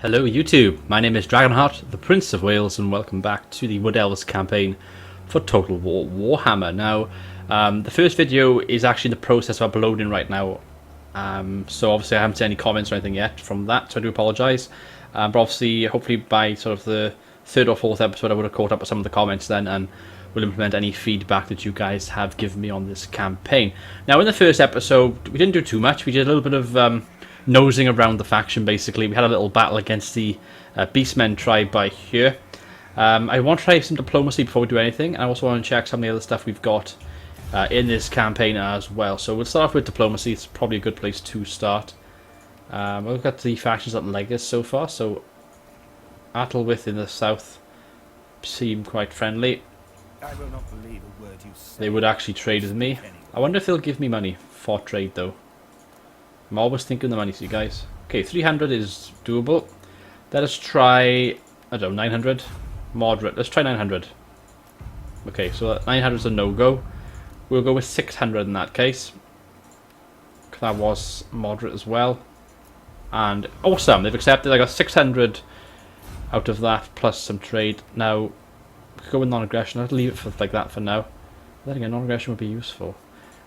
Hello YouTube, my name is Dragonheart, the Prince of Wales, and welcome back to the Wood Elves campaign for Total War Warhammer. Now, the first video is actually in the process of uploading right now, so obviously I haven't seen any comments or anything yet from that, so I do apologise. But obviously, hopefully by sort of the third or fourth episode I would have caught up with some of the comments then, and will implement any feedback that you guys have given me on this campaign. Now, in the first episode, we didn't do too much. We did a little bit of nosing around the faction, basically. We had a little battle against the Beastmen tribe by here. I want to try some diplomacy before we do anything, and I also want to check some of the other stuff we've got in this campaign as well. So we'll start off with diplomacy. It's probably a good place to start. We've got the factions that like us so far, so Attlewith in the south seem quite friendly. I will not believe a word you say. They would actually trade with me. I wonder if they'll give me money for trade though. I'm always thinking the money, so you guys. Okay, 300 is doable. Let us try, I don't know, 900. Moderate. Let's try 900. Okay, so 900 is a no-go. We'll go with 600 in that case. That was moderate as well. And awesome, they've accepted. I got 600 out of that, plus some trade. Now, we could go with non-aggression. I'll leave it for like that for now. Then again, non-aggression would be useful.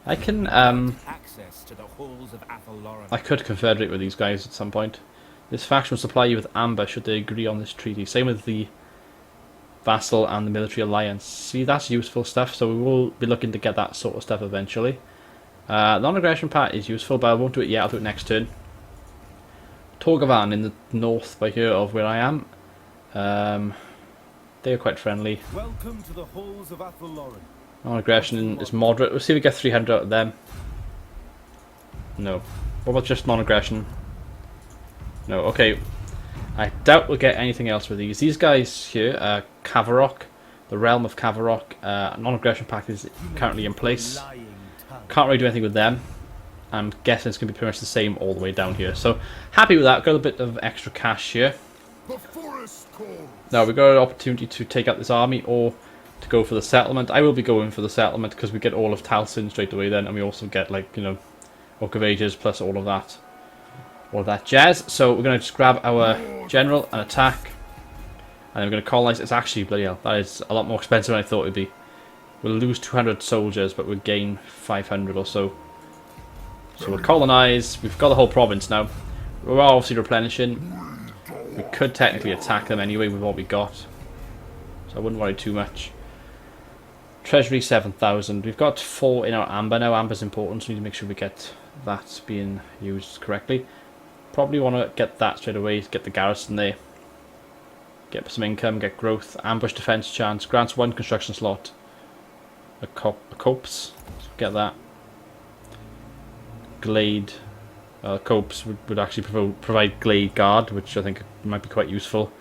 I can, access to the halls of Athlorn. I could confederate with these guys at some point. This faction will supply you with amber should they agree on this treaty. Same with the vassal and the military alliance. See, that's useful stuff, so we will be looking to get that sort of stuff eventually. Non-aggression part is useful, but I won't do it yet. I'll do it next turn. Torgavan in the north by here of where I am. They are quite friendly. Welcome to the halls of Athlorn. Non-aggression is moderate. We'll see if we get 300 out of them. No. What about just non-aggression? No. Okay. I doubt we'll get anything else with these. These guys here, Kavarok, the realm of Kavarok, non-aggression pact is currently in place. Can't really do anything with them. I'm guessing it's going to be pretty much the same all the way down here. So, happy with that. Got a bit of extra cash here. Now, we've got an opportunity to take out this army or to go for the settlement. I will be going for the settlement because we get all of Talcin straight away then, and we also get, like, you know, Oak of Ages plus all of that jazz. So we're going to just grab our general and attack, and then we're going to colonize. It's actually, bloody hell, that is a lot more expensive than I thought it would be. We'll lose 200 soldiers, but we'll gain 500 or so. So we'll colonize. We've got the whole province now. We're obviously replenishing. We could technically attack them anyway with what we got, so I wouldn't worry too much. Treasury 7,000. We've got 4 in our amber now. Amber's important, so we need to make sure we get that being used correctly. Probably want to get that straight away, get the garrison there. Get some income, get growth. Ambush defense chance. Grants 1 construction slot. A copse. So get that. Glade. Copse would actually provide glade guard, which I think might be quite useful.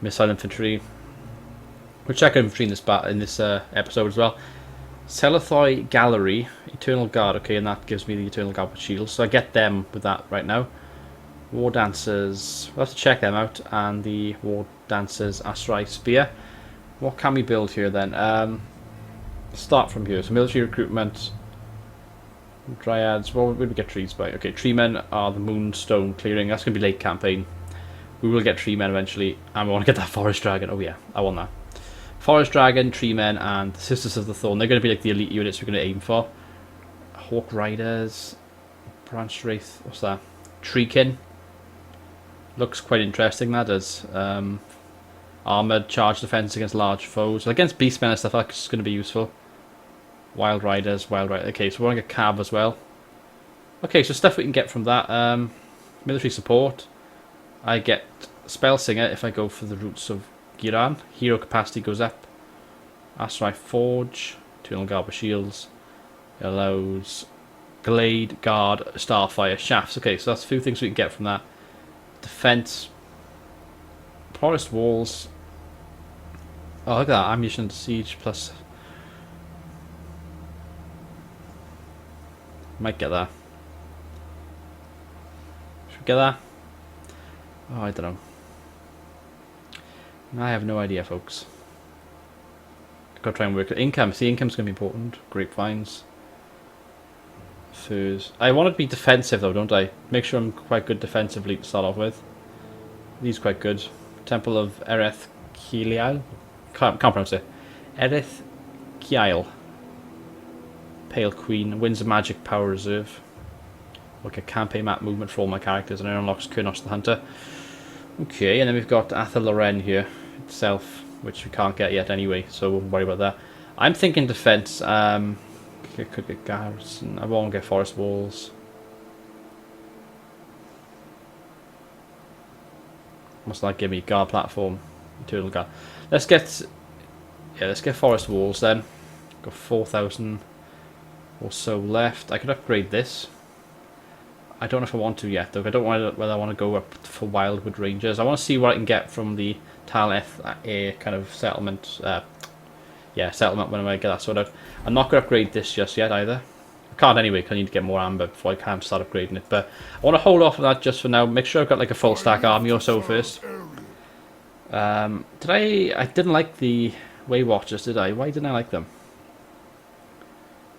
Missile infantry. We'll check infantry in this episode as well. Celathoi Gallery, Eternal Guard, okay, and that gives me the Eternal Guard with shields, so I get them with that right now. War Dancers, we'll have to check them out, and the War Dancers Astrai Spear. What can we build here then? Start from here, so military recruitment, Dryads, well, where do we get trees by? Okay, Treemen are the Moonstone clearing, that's going to be late campaign. We will get Treemen eventually, and we want to get that Forest Dragon, oh yeah, I want that. Forest Dragon, Treemen, and the Sisters of the Thorn. They're going to be like the elite units we're going to aim for. Hawk Riders, Branch Wraith, what's that? Treekin. Looks quite interesting, that does. Armoured charge defense against large foes. Against Beastmen and stuff, that's going to be useful. Wild Riders, okay, so we want to get Cav as well. Okay, so stuff we can get from that. Military support. I get Spell Singer if I go for the Roots of Giran. Hero capacity goes up. Astrai Forge, Eternal Guard with shields. It allows Glade, Guard, Starfire, Shafts. Okay, so that's a few things we can get from that. Defense. Forest Walls. Oh, look at that. Ammunition Siege plus. Might get that. Should we get that? Oh, I don't know. I have no idea, folks. Gotta try and work it. Income. See, income's gonna be important. Grapevines. Furs. I want to be defensive though, don't I? Make sure I'm quite good defensively to start off with. These are quite good. Temple of Ereth Kilial. Can't pronounce it. Ereth Kiel. Pale Queen. Wins a magic power reserve. Like a campaign map movement for all my characters, and it unlocks Kurnosh the Hunter. Okay, and then we've got Athel here itself, which we can't get yet anyway, so we won't worry about that. I'm thinking defense. I could get garrison. I won't get forest walls. What's that give me? Guard platform. Eternal guard. Let's get forest walls then. Got 4,000 or so left. I could upgrade this. I don't know if I want to yet though. I don't know whether I want to go up for Wildwood Rangers. I want to see what I can get from the Taleth kind of settlement. Settlement when I get that sorted out. I'm not going to upgrade this just yet either. I can't anyway because I need to get more amber before I can start upgrading it. But I want to hold off on that just for now. Make sure I've got like a full stack army or so first. I didn't like the Way Watchers, did I? Why didn't I like them?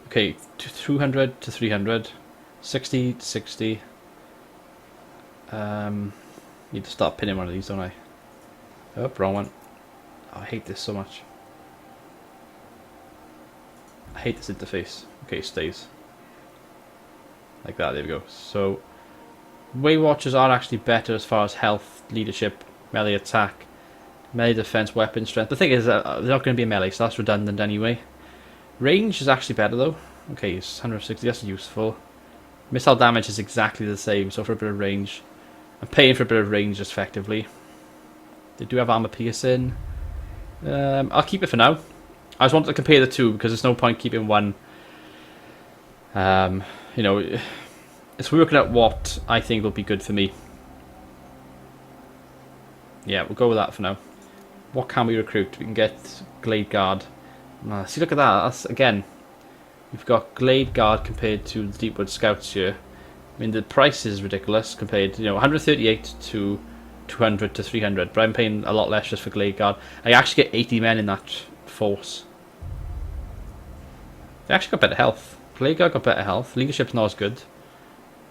Okay, 200 to 300. 60 to 60. Need to start pinning one of these, don't I? Oh, wrong one. Oh, I hate this so much. I hate this interface. Okay, it stays. Like that, there we go. So, Way Watchers are actually better as far as health, leadership, melee attack, melee defense, weapon strength. The thing is, they're not going to be a melee, so that's redundant anyway. Range is actually better though. Okay, it's 160, that's useful. Missile damage is exactly the same, so for a bit of range. I'm paying for a bit of range just effectively. They do have armor piercing. I'll keep it for now. I just wanted to compare the two because there's no point keeping one. You know, it's working out what I think will be good for me. Yeah, we'll go with that for now. What can we recruit? We can get Glade Guard. See, look at that. That's again. We've got Glade Guard compared to the Deepwood Scouts here. I mean, the price is ridiculous compared to, 138 to 200 to 300, but I'm paying a lot less just for Glade Guard. I actually get 80 men in that force. They actually got better health. Glade Guard got better health. Leadership's not as good.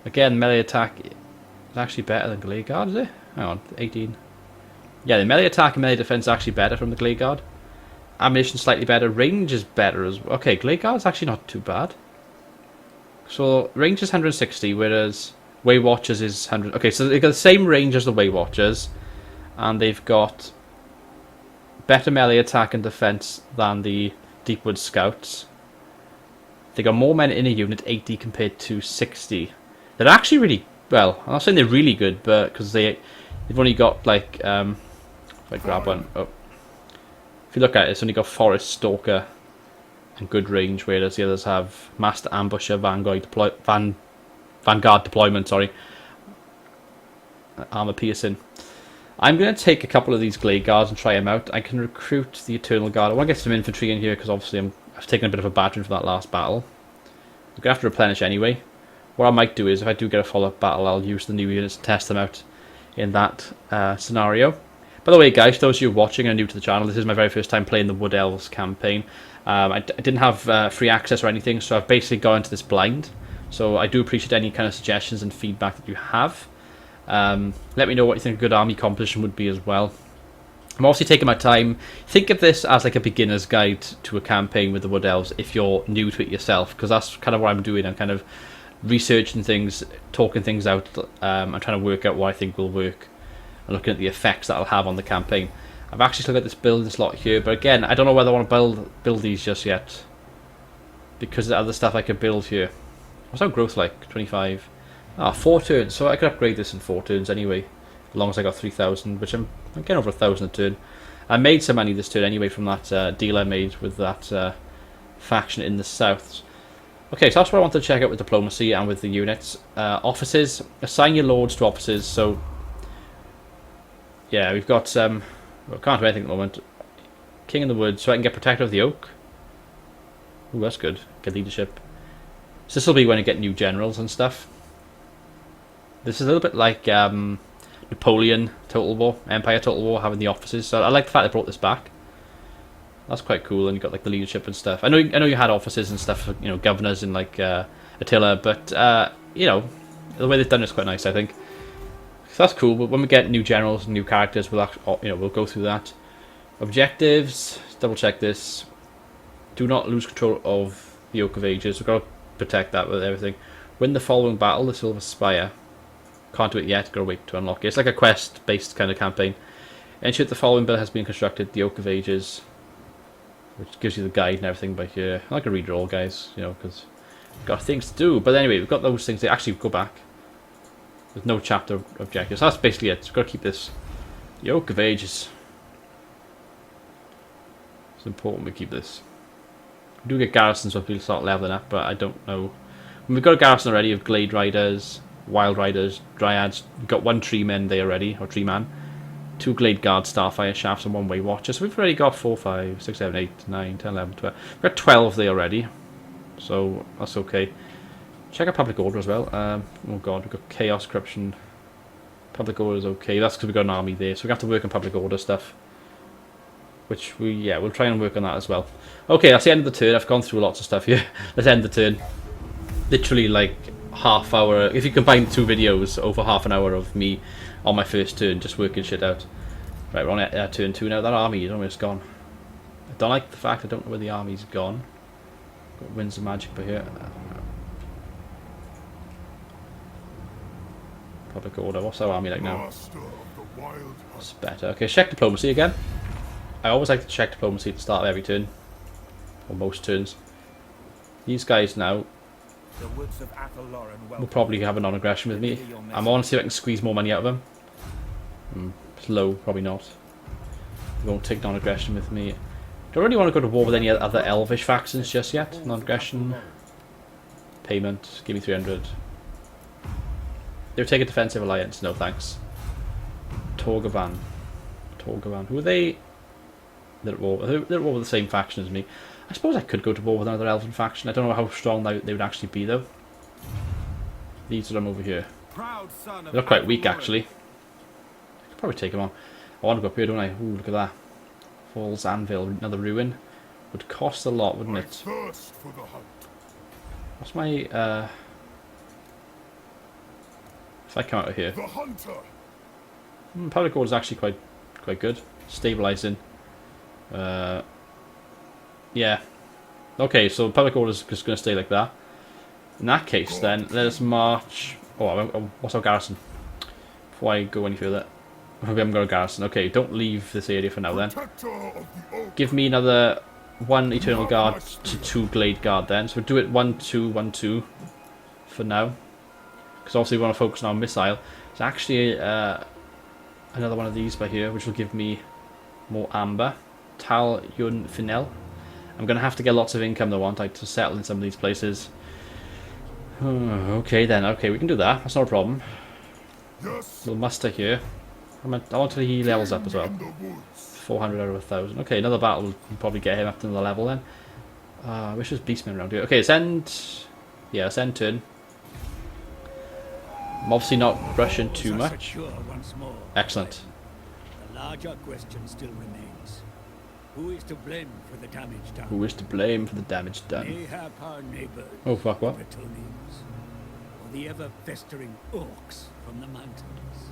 Again, melee attack is actually better than Glade Guard, is it? Hang on, 18. Yeah, the melee attack and melee defense is actually better from the Glade Guard. Ammunition slightly better. Range is better as well. Okay, Glade Guard is actually not too bad. So range is 160, whereas Way Watchers is 100. Okay, so they've got the same range as the Way Watchers, and they've got better melee attack and defense than the Deepwood Scouts. They got more men in a unit, 80 compared to 60. They're actually really well. I'm not saying they're really good, but because they've only got like if I grab one. Oh. If you look at it, it's only got Forest Stalker and good range, whereas the others have Master Ambusher, Vanguard Deployment, sorry. Armor Piercing. I'm going to take a couple of these Glade Guards and try them out. I can recruit the Eternal Guard. I want to get some infantry in here because obviously I've taken a bit of a battering from that last battle. I'm going to have to replenish anyway. What I might do is, if I do get a follow-up battle, I'll use the new units to test them out in that scenario. By the way, guys, those of you watching and new to the channel, this is my very first time playing the Wood Elves campaign. I didn't have free access or anything, so I've basically gone into this blind. So I do appreciate any kind of suggestions and feedback that you have. Let me know what you think a good army composition would be as well. I'm obviously taking my time. Think of this as like a beginner's guide to a campaign with the Wood Elves if you're new to it yourself, because that's kind of what I'm doing. I'm kind of researching things, talking things out. I'm trying to work out what I think will work. Looking at the effects that I'll have on the campaign. I've actually still got this building slot here, but again, I don't know whether I want to build these just yet, because the other stuff I could build here. What's our growth like? 25. 4 turns, so I could upgrade this in 4 turns anyway, as long as I got 3,000, which I'm getting over 1,000 a turn. I made some money this turn anyway from that deal I made with that faction in the south. Okay, so that's what I wanted to check out with diplomacy and with the units. Offices, assign your lords to offices. So yeah, we've got well, can't do anything at the moment. King in the Woods, so I can get Protector of the Oak. Ooh, that's good. Get leadership. So this will be when you get new generals and stuff. This is a little bit like Napoleon Total War, Empire Total War, having the offices. So I like the fact they brought this back. That's quite cool, and you got like the leadership and stuff. I know you had offices and stuff, governors in like Attila, but the way they've done it's quite nice, I think. So that's cool. But when we get new generals and new characters, we'll actually, we'll go through that. Objectives. Double check this. Do not lose control of the Oak of Ages. We've got to protect that with everything. Win the following battle, the Silver Spire. Can't do it yet. Gotta wait to unlock it. It's like a quest-based kind of campaign. Ensure the following build has been constructed: the Oak of Ages, which gives you the guide and everything by here. I like a read-roll, guys, because we've got things to do. But anyway, we've got those things. They actually go back. There's no chapter objectives. So that's basically it. We've got to keep this. The Oak of Ages. It's important we keep this. We do get garrisons when people start leveling up, but I don't know. We've got a garrison already of Glade Riders, Wild Riders, Dryads. We've got 1 tree man there already, or tree man. 2 Glade Guards, Starfire Shafts, and 1 Way Watcher. So we've already got 4, 5, 6, 7, 8, 9, 10, 11, 12. We've got 12 there already. So that's okay. Check out Public Order as well. Oh god, we've got Chaos, Corruption. Public Order is okay. That's because we've got an army there. So we have to work on Public Order stuff. Which we'll try and work on that as well. Okay, that's the end of the turn. I've gone through lots of stuff here. Let's end the turn. Literally like half hour. If you combine 2 videos, over half an hour of me on my first turn, just working shit out. Right, we're on turn 2 now. That army is almost gone. I don't like the fact I don't know where the army's gone. Got Winds of Magic by here. Public Order. What's our army like now? It's better. Okay, check diplomacy again. I always like to check diplomacy at the start of every turn. Or most turns. These guys now will probably have a non-aggression with me. I'm on to see if I can squeeze more money out of them. Slow, probably not. They won't take non-aggression with me. Don't really want to go to war with any other elvish factions just yet. Non-aggression. Payment. Give me 300. They'll take a defensive alliance. No thanks. Torgavan. Who are they? They're at war with the same faction as me. I suppose I could go to war with another elven faction. I don't know how strong they would actually be though. These are them over here. They look quite weak actually. I could probably take them on. I want to go up here, don't I? Ooh, look at that. Falls Anvil, another ruin. Would cost a lot, wouldn't it? What's my if I come out of here? Public Order is actually quite good. Stabilizing. Yeah. Okay, so Public Order is just going to stay like that. In that case, then, let us march... Oh, what's our garrison? Before I go any further. We haven't got a garrison. Okay, don't leave this area for now, then. Give me another 1 Eternal Guard to 2 Glade Guard, then. So we'll do it 1, 2, 1, 2 for now. Because obviously we want to focus on our missile. There's actually another one of these by here, which will give me more amber. Tal Yun Finel. I'm going to have to get lots of income though, aren't I, to settle in some of these places. Okay then, okay, we can do that. That's not a problem. We'll muster here. I want to he levels up as well. 400 out of 1,000. Okay, another battle will probably get him up to another level then. I wish there's beastmen around here. Okay, let's end... Yeah, let's end turn. I'm obviously not rushing too much. Excellent. The larger question still remains. Who is to blame for the damage done? Who is to blame for the damage done? Mayhap our neighbors, Oh fuck, what? the Bretonians, or the ever-festering orcs from the mountains.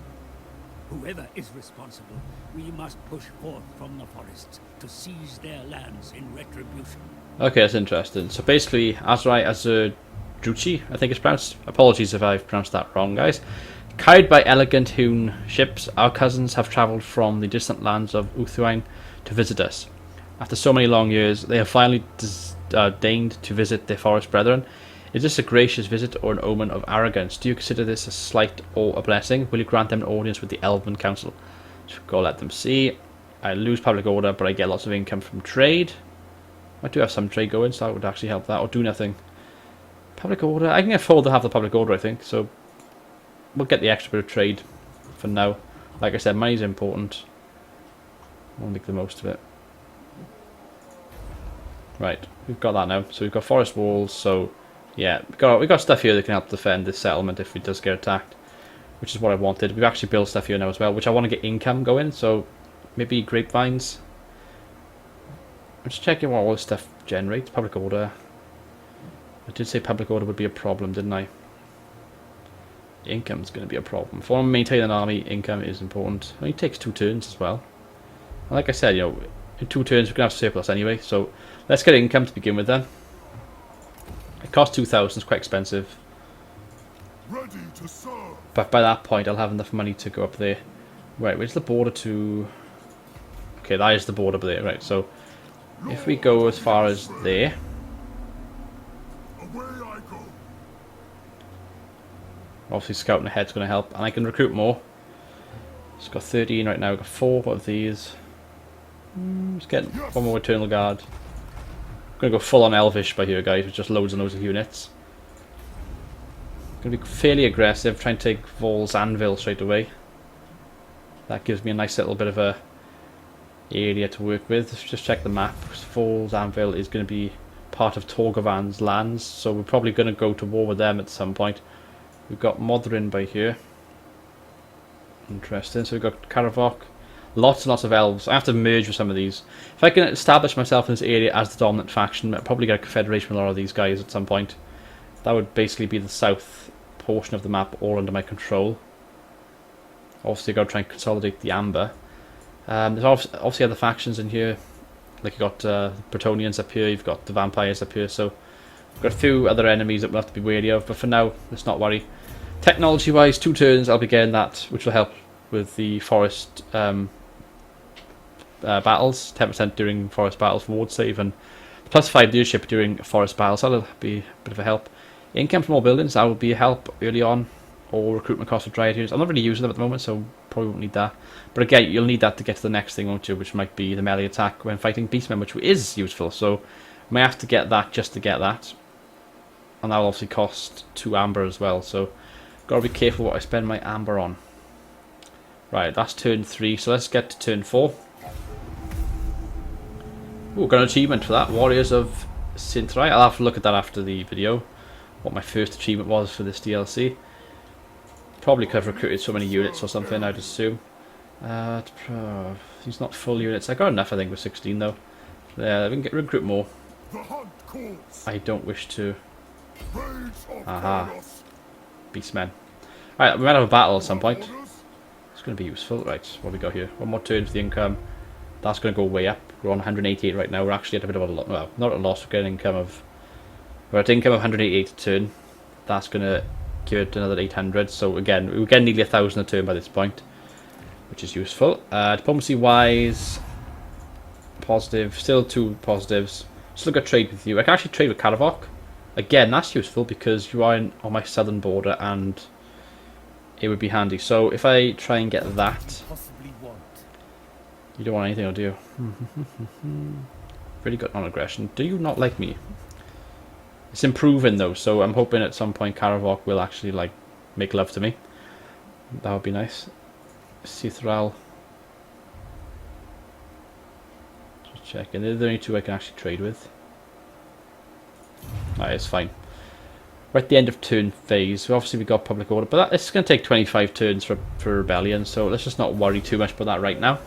Whoever is responsible, we must push forth from the forests to seize their lands in retribution. Okay, that's interesting. So basically, Juchi, I think it's pronounced. Apologies if I've pronounced that wrong, guys. Carried by elegant hewn ships, our cousins have travelled from the distant lands of Uthuain to visit us. After so many long years, they have finally deigned to visit their forest brethren. Is this a gracious visit or an omen of arrogance? Do you consider this a slight or a blessing? Will you grant them an audience with the Elven Council? So go let them see. I lose Public Order, but I get lots of income from trade. I do have some trade going, so that would actually help that. Or do nothing. Public Order. I can afford to have the Public Order, I think. So we'll get the extra bit of trade for now. Like I said, money's important. We'll make the most of it. Right, we've got that now. So we've got forest walls, so yeah, we've got stuff here that can help defend this settlement if it does get attacked, which is what I wanted. We've actually built stuff here now as well, which I want to get income going, so maybe grapevines. I'm just checking what all this stuff generates. Public Order. I did say Public Order would be a problem, didn't I? income's going to be a problem. If I want to maintain an army, income is important. It only takes 2 turns as well. And like I said, you know, in 2 turns we're going to have surplus anyway, so let's get income to begin with then. It costs 2,000, it's quite expensive. Ready to serve. But by that point I'll have enough money to go up there. Right, where's the border to... Okay, that is the border up there, right, so if we go as far as there... Away I go. Obviously scouting ahead is going to help, and I can recruit more. It's got 13 right now, we've got 4 of these. Let's get one more Eternal Guard. I'm going to go full on Elvish by here, guys, with just loads and loads of units. Going to be fairly aggressive, trying to take Vol's Anvil straight away. That gives me a nice little bit of a area to work with. Let's just check the map. Vol's Anvil is going to be part of Torgovan's lands, so we're probably going to go to war with them at some point. We've got Modrin by here. Interesting. So we've got Karavok. Lots and lots of elves. I have to merge with some of these. If I can establish myself in this area as the dominant faction, I'll probably get a confederation with a lot of these guys at some point. That would basically be the south portion of the map all under my control. Obviously I've got to try and consolidate the Amber. There's obviously other factions in here. Like you've got Bretonians up here, you've got the Vampires up here, so we've got a few other enemies that we'll have to be wary of, but for now, let's not worry. Technology wise, 2 turns I'll be getting that, which will help with the forest battles, 10% during forest battles for ward save, and +5 leadership during forest battles. That'll be a bit of a help. Income from more buildings, that will be a help early on, or recruitment cost of dryad units. I'm not really using them at the moment, so probably won't need that. But again, you'll need that to get to the next thing, won't you? Which might be the melee attack when fighting beastmen, which is useful. So I may have to get that just to get that, and that'll obviously cost 2 amber as well. So gotta be careful what I spend my amber on. Right, that's turn 3, so let's get to turn 4. Ooh, got an achievement for that. Warriors of Sinthrai. I'll have to look at that after the video. What my first achievement was for this DLC. Probably could have recruited so many units or something, I'd assume. He's not full units. I got enough, I think, with 16 though. Yeah, we can recruit more. The hunt calls. I don't wish to. Rage of Aha. chaos. Beastmen. Alright, we might have a battle at some point. Orders. It's going to be useful. Right, what we got here? One more turn for the income. That's going to go way up. We're on 188 right now. We're actually at a bit of a loss. Well, not a loss. We're getting income of... We're at income of 188 a turn. That's going to give it another 800. So again, we're getting nearly 1,000 a turn by this point, which is useful. Diplomacy wise, positive. Still 2 positives. Still got trade with you. I can actually trade with Karavok. Again, that's useful because you are on my southern border and it would be handy. So if I try and get that, Possibly want. you don't want anything, do you? Really good non-aggression. Do you not like me? It's improving though, so I'm hoping at some point Karavok will actually like make love to me. That would be nice. Sithral. Just checking. They're the only 2 I can actually trade with. Alright, it's fine. We're at the end of turn phase. So obviously we got public order, but it's going to take 25 turns for rebellion, so let's just not worry too much about that right now.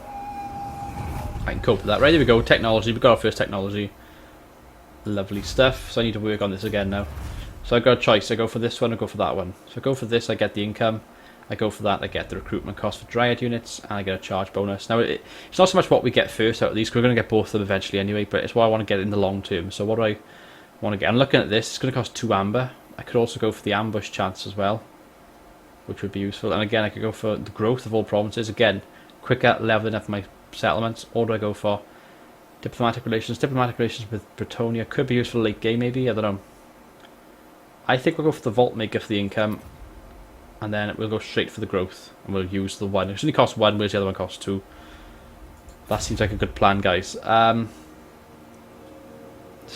I can cope with that. Right, there we go. Technology. We got our first technology. Lovely stuff. So I need to work on this again now. So I've got a choice. I go for this one or go for that one. So I go for this, I get the income. I go for that, I get the recruitment cost for dryad units, and I get a charge bonus. Now, it's not so much what we get first out of these, because we're going to get both of them eventually anyway, but it's what I want to get in the long term. So what do I want to get? I'm looking at this. It's going to cost 2 amber. I could also go for the ambush chance as well, which would be useful. And again, I could go for the growth of all provinces. Again, quicker leveling up my settlements. Or do I go for diplomatic relations? Diplomatic relations with Bretonia could be useful late game, maybe. I don't know. I think we'll go for the Vault Maker for the income, and then we'll go straight for the growth, and we'll use the one. It only costs 1, whereas the other one costs 2. That seems like a good plan, guys. So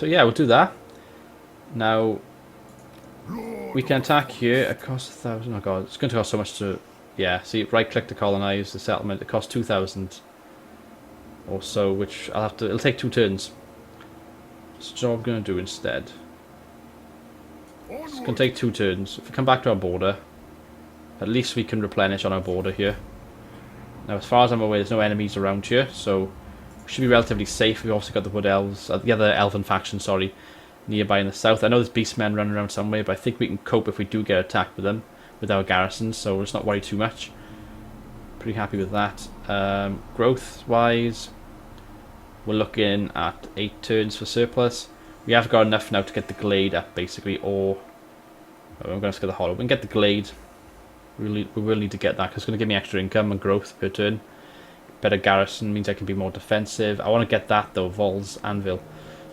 yeah, we'll do that. Now, we can attack here. It costs 1,000. Oh god, it's going to cost so much to... Yeah, see, right-click to colonize the settlement. It costs 2,000 or so, which I'll have to... It'll take 2 turns. So what I'm going to do instead... It's going to take 2 turns. If we come back to our border, at least we can replenish on our border here. Now, as far as I'm aware, there's no enemies around here, so we should be relatively safe. We've also got the Wood Elves, the other elven faction, sorry, nearby in the south. I know there's beastmen running around somewhere, but I think we can cope if we do get attacked with them. with our garrisons, so let's not worry too much. Pretty happy with that. Growth-wise, we're looking at 8 turns for surplus. We have got enough now to get the glade up, basically, or... Oh, I'm going to get the hollow. We can get the glade. We will need to get that, because it's going to give me extra income and growth per turn. Better garrison means I can be more defensive. I want to get that, though, Vol's Anvil.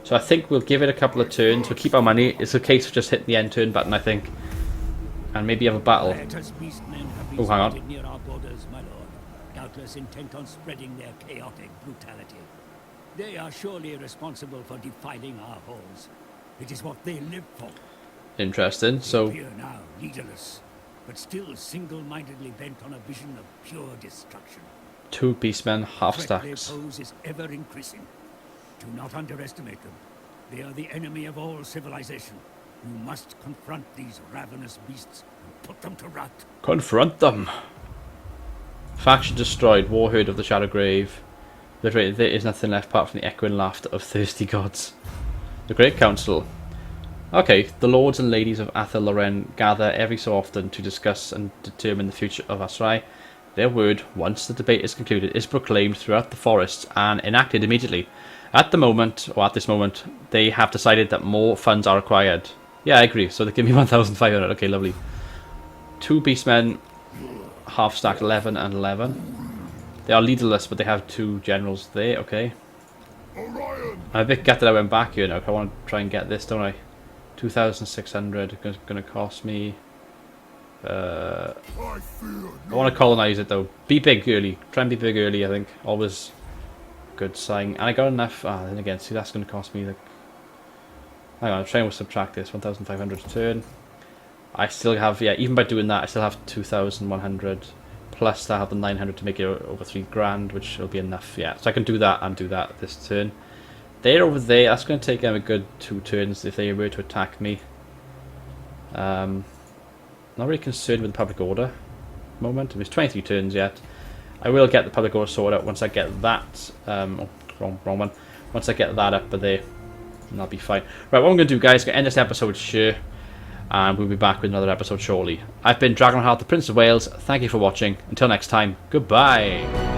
So I think we'll give it a couple of turns. We'll keep our money. It's a case of just hitting the end turn button, I think. And maybe have a battle. Oh, hang on. Near our borders, my lord, doubtless intent on spreading their chaotic brutality. They are surely responsible for defiling our halls. It is what they live for. Interesting. So They appear now leaderless, but still single-mindedly bent on a vision of pure destruction. 2 beastmen, half The threat they stacks. pose is ever increasing. Do not underestimate them. They are the enemy of all civilization. You must confront these ravenous beasts and put them to rout. Confront them. Faction destroyed. Warherd of the Shadowgrave. Literally, there is nothing left apart from the echoing laughter of thirsty gods. The Great Council. Okay, the lords and ladies of Athel-Loren gather every so often to discuss and determine the future of Asrai. Their word, once the debate is concluded, is proclaimed throughout the forests and enacted immediately. At the moment, or at this moment, they have decided that more funds are required. Yeah, I agree. So they give me 1,500. Okay, lovely. 2 beastmen, half stacked 11 and 11. They are leaderless, but they have 2 generals there. Okay. Orion! I'm a bit gutted I went back here now. I want to try and get this, don't I? 2,600. It's going to cost me. I fear I want to colonize it though. Be big early. Try and be big early, I think. Always good sign. And I got enough. Then again, see, that's going to cost me like. Hang on, I'm trying to subtract this. 1,500 a turn. I still have, yeah, even by doing that, I still have 2,100. Plus, I have the 900 to make it over 3 grand, which will be enough. Yeah, so I can do that and do that this turn. They're over there. That's going to take them a good 2 turns if they were to attack me. Not really concerned with the public order moment. It's 23 turns yet. I will get the public order sorted out once I get that. Oh, wrong one. Once I get that up there, and I'll be fine. Right, what I'm going to do, guys, is going to end this episode here, and we'll be back with another episode shortly. I've been Dragonheart, the Prince of Wales. Thank you for watching. Until next time, goodbye.